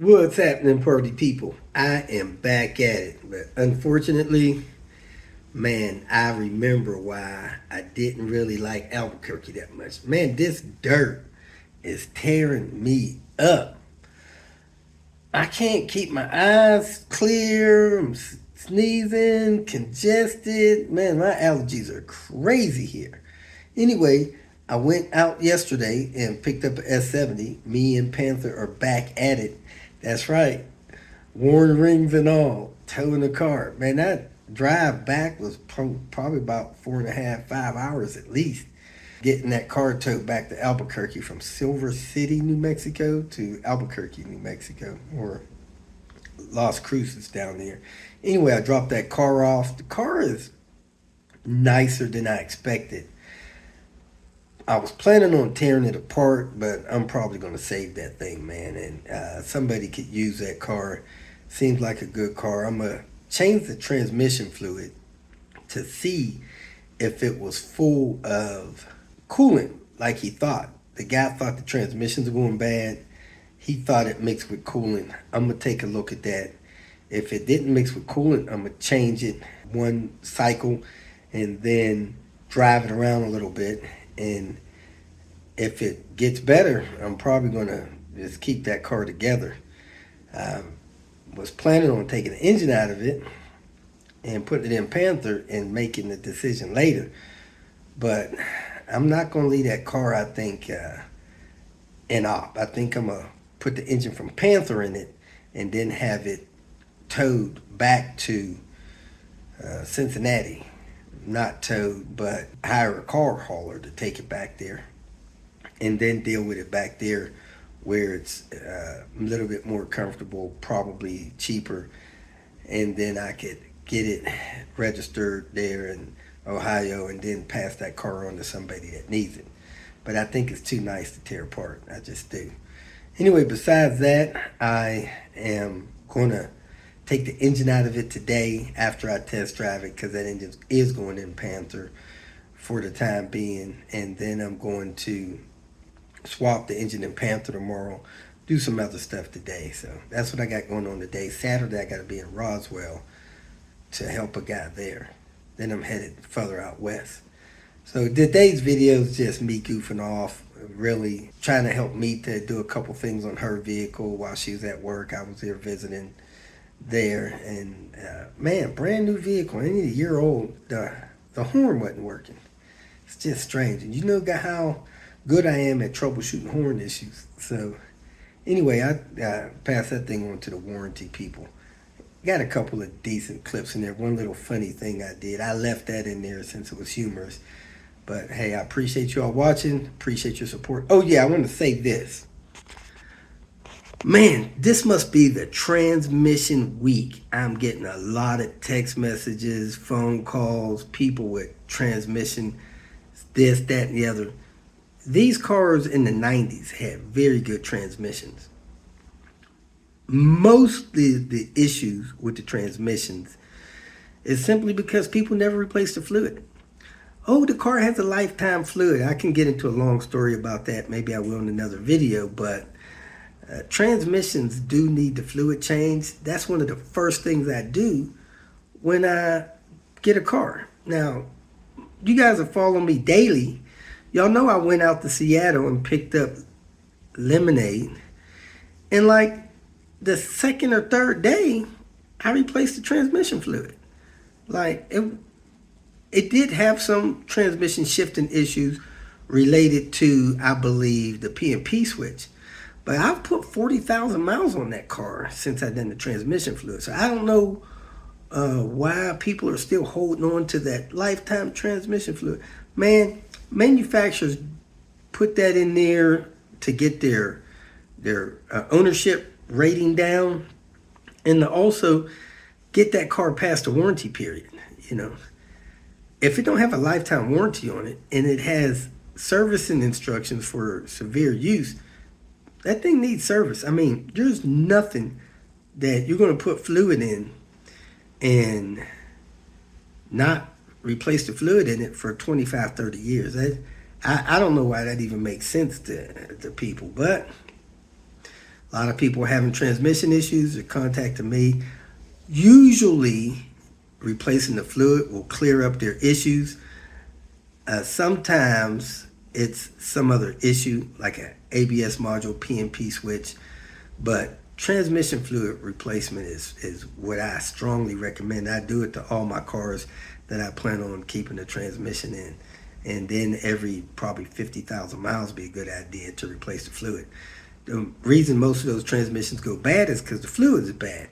What's happening, party people? I am back at it, but unfortunately, man, I remember why I didn't really like Albuquerque that much. Man, this dirt is tearing me up. I can't keep my eyes clear. I'm sneezing, congested. Man, my allergies are crazy here. Anyway, I went out yesterday and picked up an S70. Me and Panther are back at it. That's right. Worn rings and all, towing the car. Man, that drive back was probably about 4.5, 5 hours at least. Getting that car towed back to Albuquerque from Silver City, New Mexico to Albuquerque, New Mexico, or Las Cruces down there. Anyway, I dropped that car off. The car is nicer than I expected. I was planning on tearing it apart, but I'm probably going to save that thing, man. And somebody could use that car. Seems like a good car. I'm going to change the transmission fluid to see if it was full of coolant like he thought. The guy thought the transmissions were going bad. He thought it mixed with coolant. I'm going to take a look at that. If it didn't mix with coolant, I'm going to change it one cycle and then drive it around a little bit. And if it gets better, I'm probably going to just keep that car together. Was planning on taking the engine out of it and putting it in Panther and making the decision later. But I'm not going to leave that car, I think, in op. I think I'm going to put the engine from Panther in it and then have it towed back to Cincinnati. Not towed, but hire a car hauler to take it back there and then deal with it back there where it's a little bit more comfortable, probably cheaper, and then I could get it registered there in Ohio and then pass that car on to somebody that needs it. But I think it's too nice to tear apart. I just do. Anyway, besides that, I am going to take the engine out of it today after I test drive it, because that engine is going in Panther for the time being. And then I'm going to swap the engine in Panther tomorrow, do some other stuff today. So that's what I got going on today. Saturday, I got to be in Roswell to help a guy there. Then I'm headed further out west. So today's video is just me goofing off, really trying to help me to do a couple things on her vehicle while she was at work. I was there visiting there, and man, brand new vehicle, only a year old. The horn wasn't working. It's just strange. And you know how good I am at troubleshooting horn issues. So anyway, I passed that thing on to the warranty people. Got a couple of decent clips in there. One little funny thing I did, I left that in there since it was humorous. But hey, I appreciate you all watching. Appreciate your support. Oh yeah, I want to say this. Man, this must be the transmission week. I'm getting a lot of text messages, phone calls, people with transmission, this, that, and the other. These cars in the 90s had very good transmissions. Mostly the issues with the transmissions is simply because people never replaced the fluid. Oh, the car has a lifetime fluid. I can get into a long story about that. Maybe I will in another video, but transmissions do need the fluid change. That's one of the first things I do when I get a car. Now, you guys are following me daily. Y'all know I went out to Seattle and picked up lemonade. And like the second or third day, I replaced the transmission fluid. Like it did have some transmission shifting issues related to, I believe, the P&P switch. But I've put 40,000 miles on that car since I've done the transmission fluid. So I don't know why people are still holding on to that lifetime transmission fluid. Man, manufacturers put that in there to get their ownership rating down, and to also get that car past the warranty period. You know, if it don't have a lifetime warranty on it and it has servicing instructions for severe use, that thing needs service. I mean, there's nothing that you're going to put fluid in and not replace the fluid in it for 25, 30 years. I don't know why that even makes sense to people. But A lot of people are having transmission issues. They're contacting me. Usually, replacing the fluid will clear up their issues. Sometimes it's some other issue, like an ABS module, PNP switch. But transmission fluid replacement is what I strongly recommend. I do it to all my cars that I plan on keeping the transmission in. And then every probably 50,000 miles would be a good idea to replace the fluid. The reason most of those transmissions go bad is because the fluid is bad.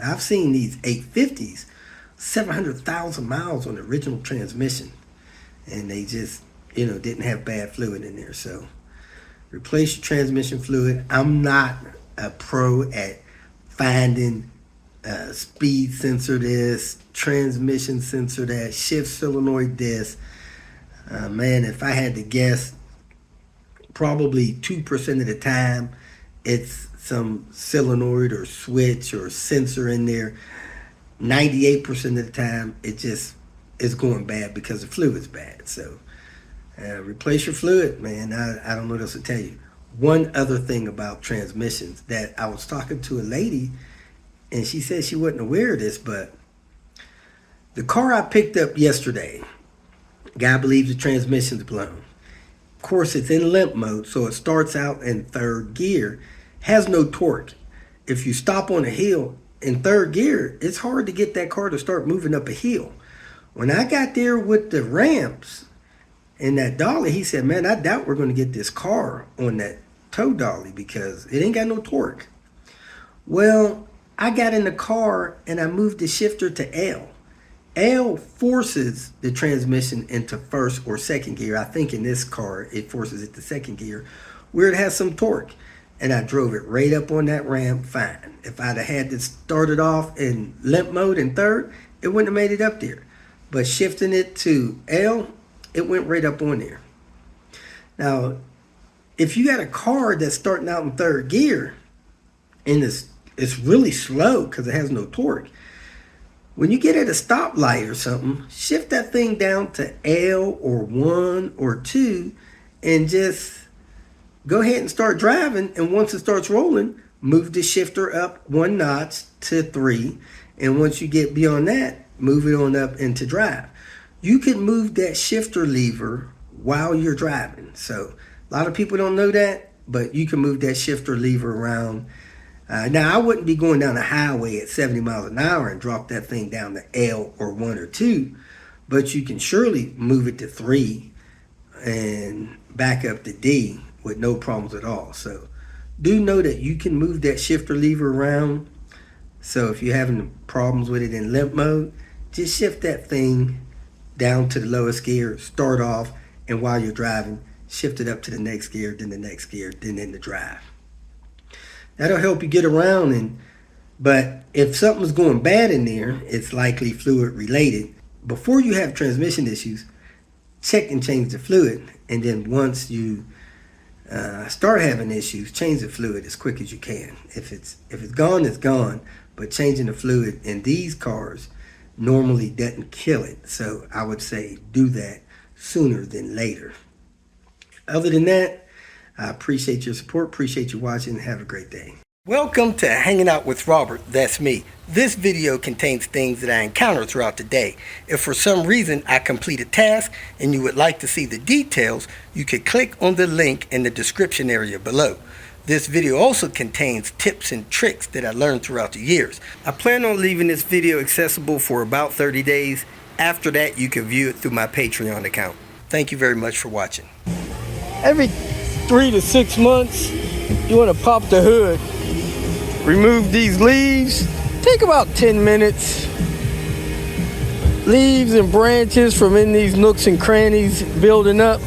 I've seen these 850s, 700,000 miles on the original transmission, and they just, didn't have bad fluid in there. So replace your transmission fluid. I'm not a pro at finding speed sensor this, transmission sensor that, shift solenoid this. Man, if I had to guess, probably 2% of the time it's some solenoid or switch or sensor in there. 98% of the time it just is going bad because the fluid's bad. So replace your fluid, man. I don't know what else to tell you. One other thing about transmissions that I was talking to a lady, and she said she wasn't aware of this, but the car I picked up yesterday, guy believes the transmission's blown. Of course, it's in limp mode, so it starts out in third gear, has no torque. If you stop on a hill in third gear, it's hard to get that car to start moving up a hill. When I got there with the ramps and that dolly, he said, man, I doubt we're going to get this car on that tow dolly because it ain't got no torque. Well, I got in the car and I moved the shifter to L. L forces the transmission into first or second gear. I think in this car, it forces it to second gear where it has some torque. And I drove it right up on that ramp fine. If I'd have had to start it off in limp mode in third, it wouldn't have made it up there. But shifting it to L, it went right up on there. Now, if you got a car that's starting out in third gear and it's really slow because it has no torque, when you get at a stoplight or something, shift that thing down to L or 1 or 2 and just go ahead and start driving. And once it starts rolling, move the shifter up 1 notch to 3. And once you get beyond that, move it on up into drive. You can move that shifter lever while you're driving. So a lot of people don't know that, but you can move that shifter lever around. Now, I wouldn't be going down the highway at 70 miles an hour and drop that thing down to L or 1 or 2, but you can surely move it to 3 and back up to D with no problems at all. So do know that you can move that shifter lever around. So if you're having problems with it in limp mode, just shift that thing down to the lowest gear, start off, and while you're driving, shift it up to the next gear, then the next gear, then into drive. That'll help you get around. But if something's going bad in there, it's likely fluid related. Before you have transmission issues, check and change the fluid. And then once you start having issues, change the fluid as quick as you can. If it's gone, it's gone. But changing the fluid in these cars normally doesn't kill it. So I would say do that sooner than later. Other than that, I appreciate your support, appreciate you watching, have a great day. Welcome to Hanging Out with Robert, that's me. This video contains things that I encountered throughout the day. If for some reason I complete a task and you would like to see the details, you could click on the link in the description area below. This video also contains tips and tricks that I learned throughout the years. I plan on leaving this video accessible for about 30 days. After that, you can view it through my Patreon account. Thank you very much for watching. Every 3 to 6 months, you want to pop the hood, remove these leaves, take about 10 minutes. Leaves and branches from in these nooks and crannies building up,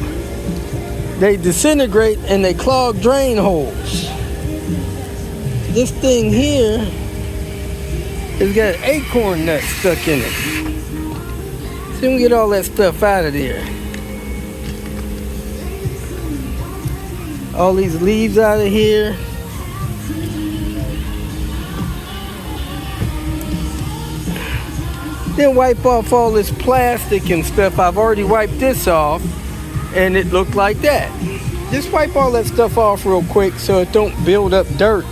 they disintegrate and they clog drain holes. This thing here has got an acorn nut stuck in it. So we get all that stuff out of there. All these leaves out of here. Then wipe off all this plastic and stuff. I've already wiped this off and it looked like that. just wipe all that stuff off real quick so it don't build up dirt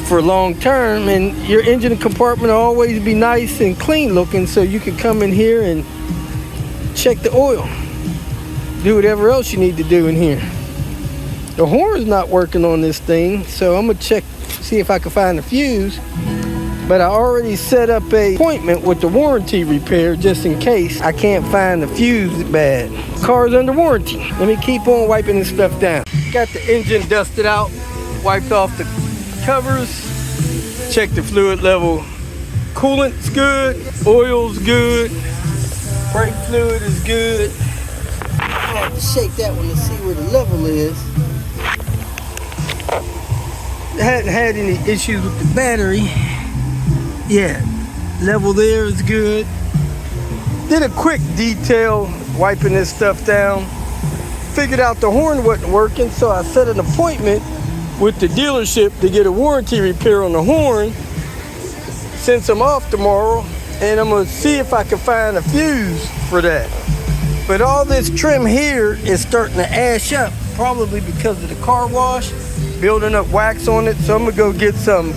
for long term. And your engine compartment will always be nice and clean looking, so you can come in here and check the oil, do whatever else you need to do in here. The horn's not working on this thing, so I'm gonna check, see if I can find a fuse. But I already set up an appointment with the warranty repair just in case I can't find the fuse bad. Car's under warranty. Let me keep on wiping this stuff down. Got the engine dusted out, wiped off the covers, checked the fluid level. Coolant's good, oil's good, brake fluid is good. I have to shake that one to see where the level is. I hadn't had any issues with the battery. Yeah, level there is good. Did a quick detail wiping this stuff down. Figured out the horn wasn't working, so I set an appointment with the dealership to get a warranty repair on the horn since I'm off tomorrow, and I'm gonna see if I can find a fuse for that. But all this trim here is starting to ash up, probably because of the car wash, building up wax on it. So I'm gonna go get some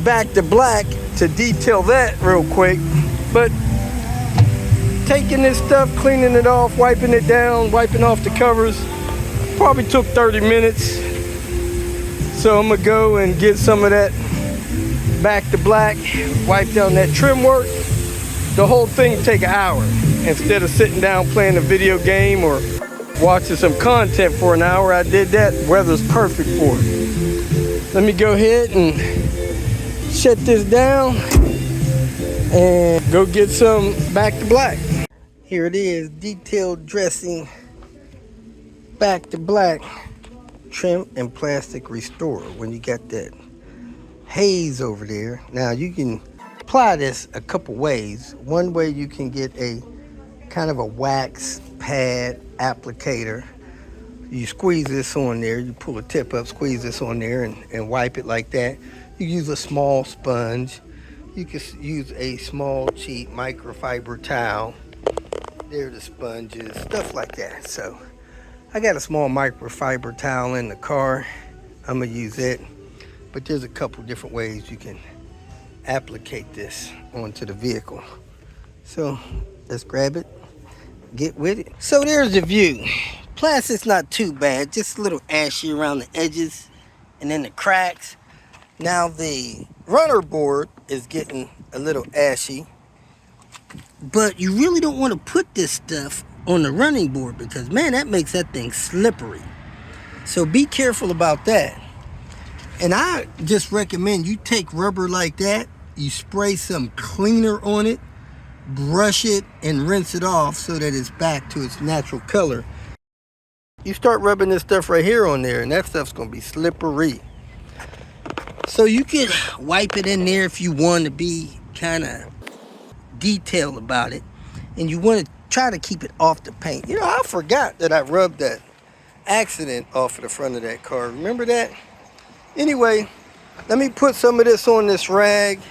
back to black to detail that real quick. But taking this stuff, cleaning it off, wiping it down, wiping off the covers, probably took 30 minutes. So I'm gonna go and get some of that back to black, wipe down that trim work. The whole thing take an hour. Instead of sitting down playing a video game or watching some content for an hour, I did that. Weather's perfect for it. Let me go ahead and shut this down and go get some back to black. Here it is, detailed dressing back to black trim and plastic restore. When you got that haze over there, now you can apply this a couple ways. One way, you can get a kind of a wax pad applicator. You squeeze this on there, you pull a tip up, squeeze this on there and wipe it like that. You use a small sponge. You can use a small cheap microfiber towel. There are the sponges, stuff like that. So I got a small microfiber towel in the car. I'm gonna use it. But there's a couple different ways you can applicate this onto the vehicle. So let's grab it, get with it. So there's the view. Plastic's not too bad, just a little ashy around the edges and then the cracks. Now the runner board is getting a little ashy, but you really don't want to put this stuff on the running board because, man, that makes that thing slippery. So be careful about that. And I just recommend you take rubber like that, you spray some cleaner on it, brush it, and rinse it off so that it's back to its natural color. You start rubbing this stuff right here on there, and that stuff's going to be slippery. So you can wipe it in there if you want to be kind of detailed about it. And you want to try to keep it off the paint. You know, I forgot that I rubbed that accident off of the front of that car. Remember that? Anyway, let me put some of this on this rag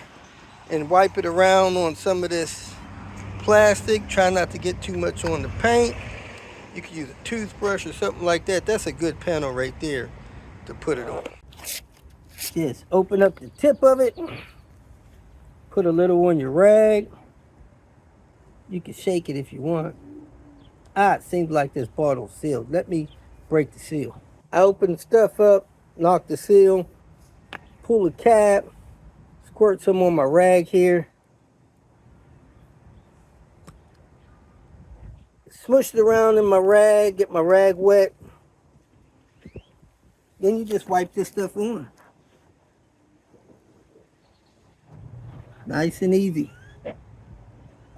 and wipe it around on some of this plastic. Try not to get too much on the paint. You can use a toothbrush or something like that. That's a good panel right there to put it on. Just open up the tip of it. Put a little on your rag. You can shake it if you want. It seems like this bottle's sealed. Let me break the seal. I open the stuff up, knock the seal, pull the cap, squirt some on my rag here. Smush it around in my rag, get my rag wet. Then you just wipe this stuff on. Nice and easy.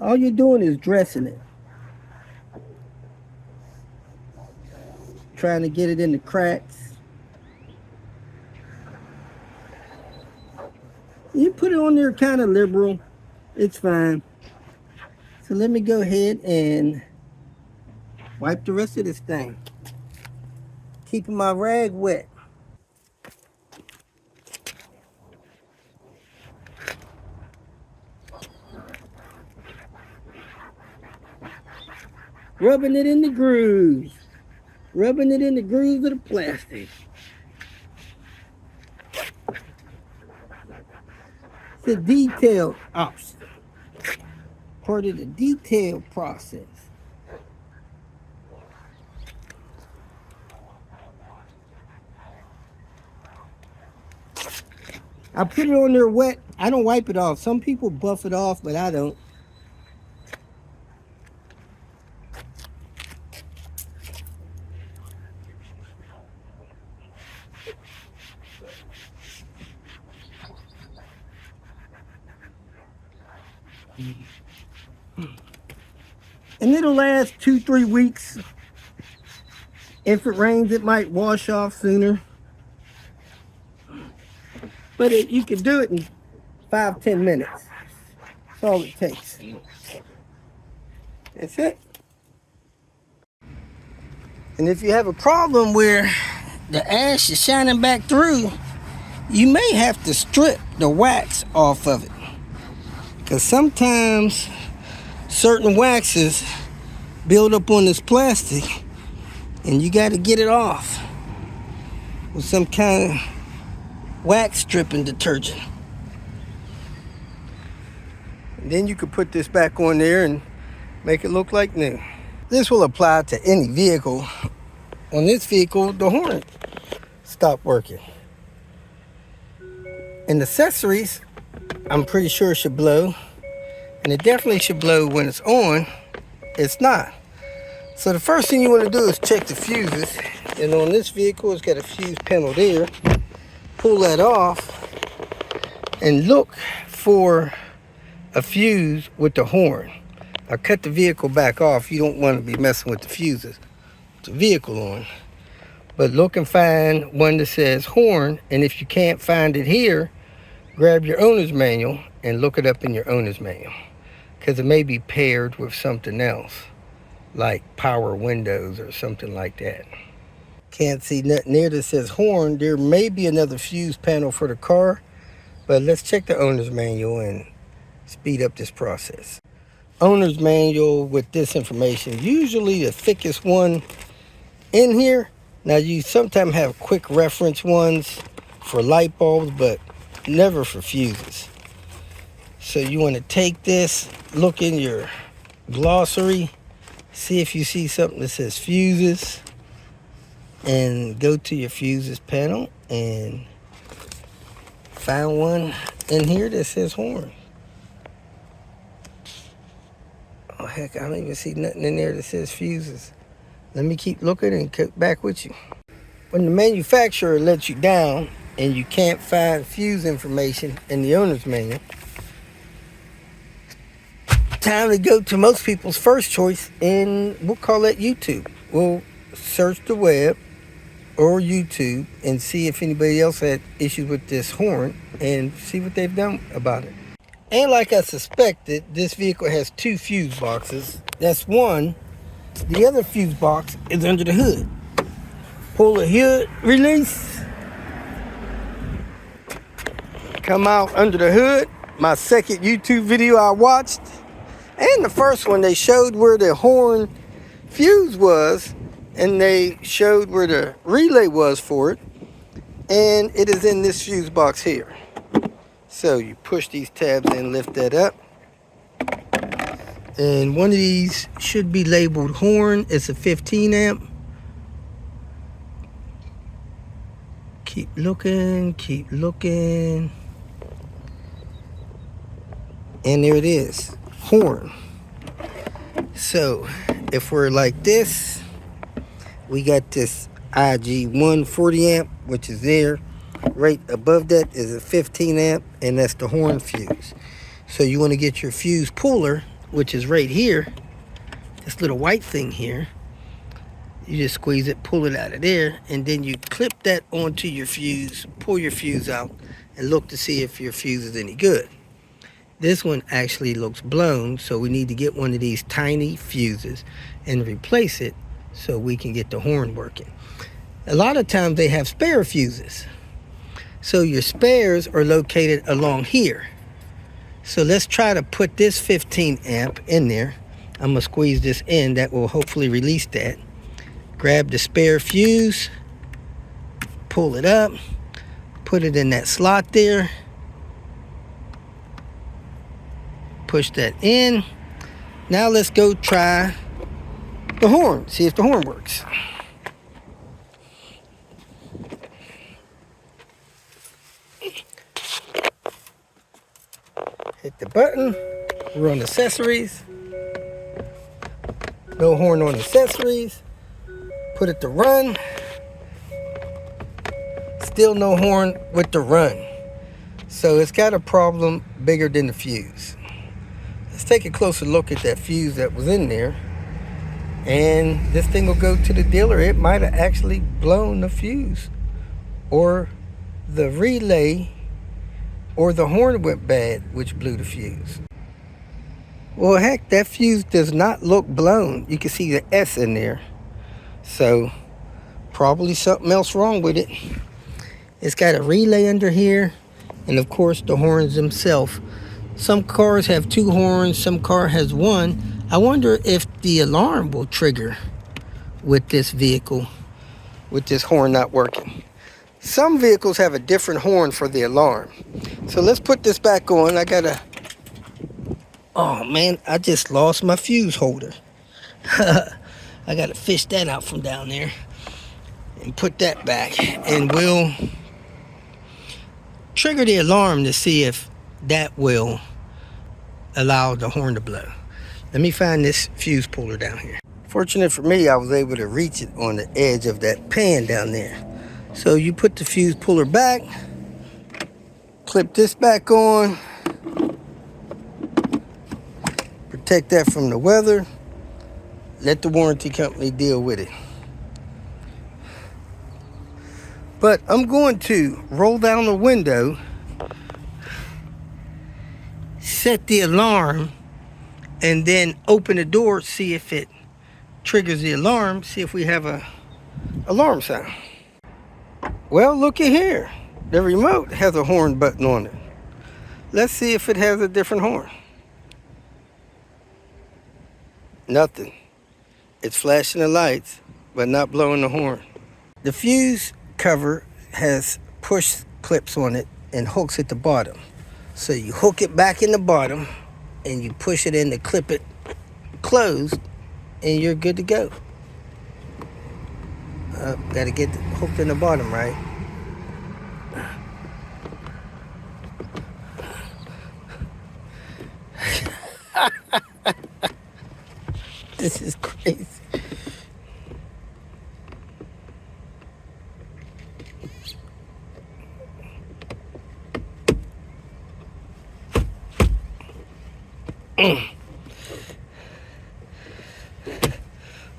All you're doing is dressing it. Trying to get it in the cracks. You put it on there kind of liberal. It's fine. So let me go ahead and wipe the rest of this thing. Keeping my rag wet. Rubbing it in the grooves. rubbing it in the grooves of the plastic. It's a detailed option. Part of the detail process. I put it on there wet. I don't wipe it off. Some people buff it off, but I don't. And it'll last 2-3 weeks. If it rains, it might wash off sooner. But you can do it in 5-10 minutes. That's all it takes. That's it. And if you have a problem where the ash is shining back through, you may have to strip the wax off of it. Because sometimes certain waxes build up on this plastic and you got to get it off with some kind of wax stripping detergent. And then you could put this back on there and make it look like new. This will apply to any vehicle. On this vehicle, the horn stopped working. And the accessories, I'm pretty sure should blow. And it definitely should blow when it's on. It's not. So the first thing you want to do is check the fuses. And on this vehicle, it's got a fuse panel there. Pull that off and look for a fuse with the horn. Now cut the vehicle back off. You don't want to be messing with the fuses. The vehicle on. But look and find one that says horn. And if you can't find it here, grab your owner's manual and look it up in your owner's manual. Because it may be paired with something else, like power windows or something like that. Can't see nothing there that says horn. There may be another fuse panel for the car, but let's check the owner's manual and speed up this process. Owner's manual with this information, usually the thickest one in here. Now you sometimes have quick reference ones for light bulbs, but never for fuses. So you want to take this, look in your glossary, see if you see something that says fuses, and go to your fuses panel and find one in here that says horn. Oh heck, I don't even see nothing in there that says fuses. Let me keep looking and get back with you. When the manufacturer lets you down and you can't find fuse information in the owner's manual, time to go to most people's first choice, and we'll call that YouTube. We'll search the web or YouTube and see if anybody else had issues with this horn and see what they've done about it. And like I suspected, this vehicle has 2 fuse boxes. That's one. The other fuse box is under the hood. Pull the hood release. Come out under the hood. My second YouTube video I watched. And the first one, they showed where the horn fuse was. And they showed where the relay was for it. And it is in this fuse box here. So you push these tabs and lift that up. And one of these should be labeled horn. It's a 15 amp. Keep looking, keep looking. And there it is, horn. So if we're like this, we got this IG 140 amp, which is there. Right above that is a 15 amp, and that's the horn fuse. So you want to get your fuse puller, which is right here, this little white thing here. You just squeeze it, pull it out of there, and then you clip that onto your fuse, pull your fuse out, and look to see if your fuse is any good. This one actually looks blown, so we need to get one of these tiny fuses and replace it so we can get the horn working. A lot of times they have spare fuses. So your spares are located along here. So let's try to put this 15 amp in there. I'm gonna squeeze this in. That will hopefully release that. grab the spare fuse, pull it up, put it in that slot there, push that in. Now let's go try the horn, see if the horn works. Hit the button. We're on accessories. No horn on accessories. Put it to run. Still no horn with the run. So it's got a problem bigger than the fuse. Let's take a closer look at that fuse that was in there. And this thing will go to the dealer. It might have actually blown the fuse, or the relay, or the horn went bad, which blew the fuse. Well, heck, that fuse does not look blown. You can see the S in there. So probably something else wrong with it. It's got a relay under here, and of course the horns themselves. Some cars have 2 horns, some car has 1. I wonder if the alarm will trigger with this vehicle, with this horn not working. Some vehicles have a different horn for the alarm. So let's put this back on. Oh man, I just lost my fuse holder. I gotta fish that out from down there and put that back, and we'll trigger the alarm to see if that will allow the horn to blow. Let me find this fuse puller down here. Fortunate for me, I was able to reach it on the edge of that pan down there. So you put the fuse puller back, clip this back on, protect that from the weather, let the warranty company deal with it. But I'm going to roll down the window, set the alarm, and then open the door, see if it triggers the alarm, see if we have a alarm sound. Well, looky here. The remote has a horn button on it. Let's see if it has a different horn. Nothing. It's flashing the lights, but not blowing the horn. The fuse cover has push clips on it and hooks at the bottom. So you hook it back in the bottom, and you push it in to clip it closed, and you're good to go. Gotta get it hooked in the bottom, right? This is crazy.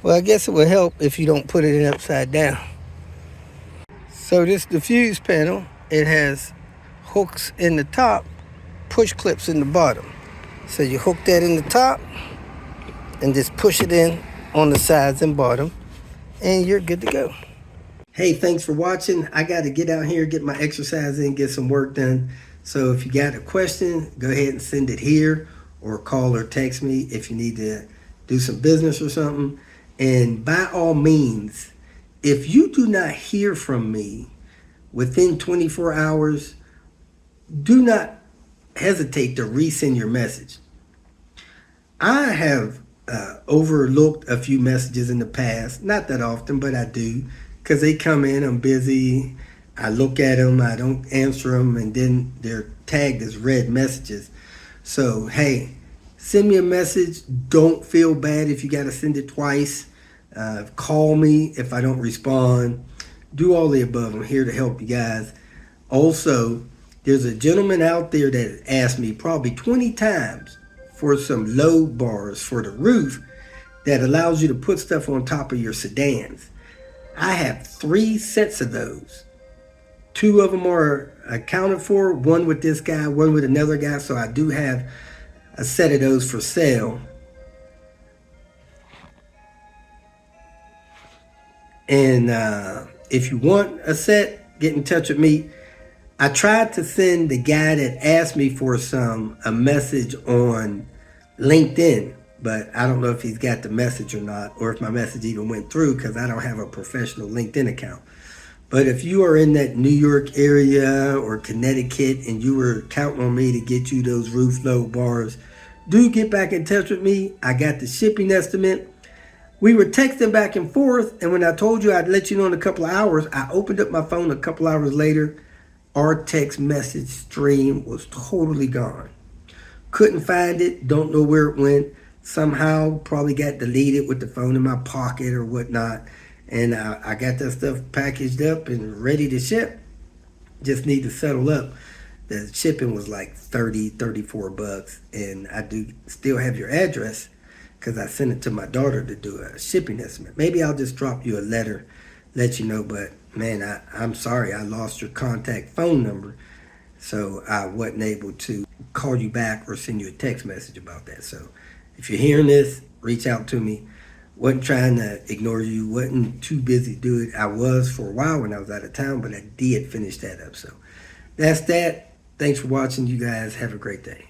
Well, I guess it will help if you don't put it in upside down. So this diffuse panel, it has hooks in the top, push clips in the bottom. So you hook that in the top and just push it in on the sides and bottom, and you're good to go. Hey, thanks for watching. I got to get out here, get my exercise in, get some work done. So if you got a question, go ahead and send it here, or call or text me if you need to do some business or something. And by all means, if you do not hear from me within 24 hours, do not hesitate to resend your message. I have overlooked a few messages in the past, not that often, but I do, because they come in, I'm busy, I look at them, I don't answer them, and then they're tagged as read messages. So, hey, send me a message. Don't feel bad if you got to send it twice. Call me if I don't respond. Do all the above. I'm here to help you guys. Also, there's a gentleman out there that asked me probably 20 times for some load bars for the roof that allows you to put stuff on top of your sedans. I have 3 sets of those. 2 of them are accounted for, one with this guy, one with another guy, so I do have a set of those for sale. And if you want a set, get in touch with me. I tried to send the guy that asked me for a message on LinkedIn, but I don't know if he's got the message or not, or if my message even went through because I don't have a professional LinkedIn account. But if you are in that New York area or Connecticut and you were counting on me to get you those roof load bars, do get back in touch with me. I got the shipping estimate. We were texting back and forth, and when I told you I'd let you know in a couple of hours, I opened up my phone a couple hours later. Our text message stream was totally gone. Couldn't find it, don't know where it went. Somehow probably got deleted with the phone in my pocket or whatnot. And I got that stuff packaged up and ready to ship. Just need to settle up. The shipping was like $34, and I do still have your address because I sent it to my daughter to do a shipping estimate. Maybe I'll just drop you a letter, let you know, but man, I'm sorry I lost your contact phone number, so I wasn't able to call you back or send you a text message about that. So if you're hearing this, reach out to me. Wasn't trying to ignore you, wasn't too busy to do it. I was for a while when I was out of town, but I did finish that up. So that's that. Thanks for watching. You guys have a great day.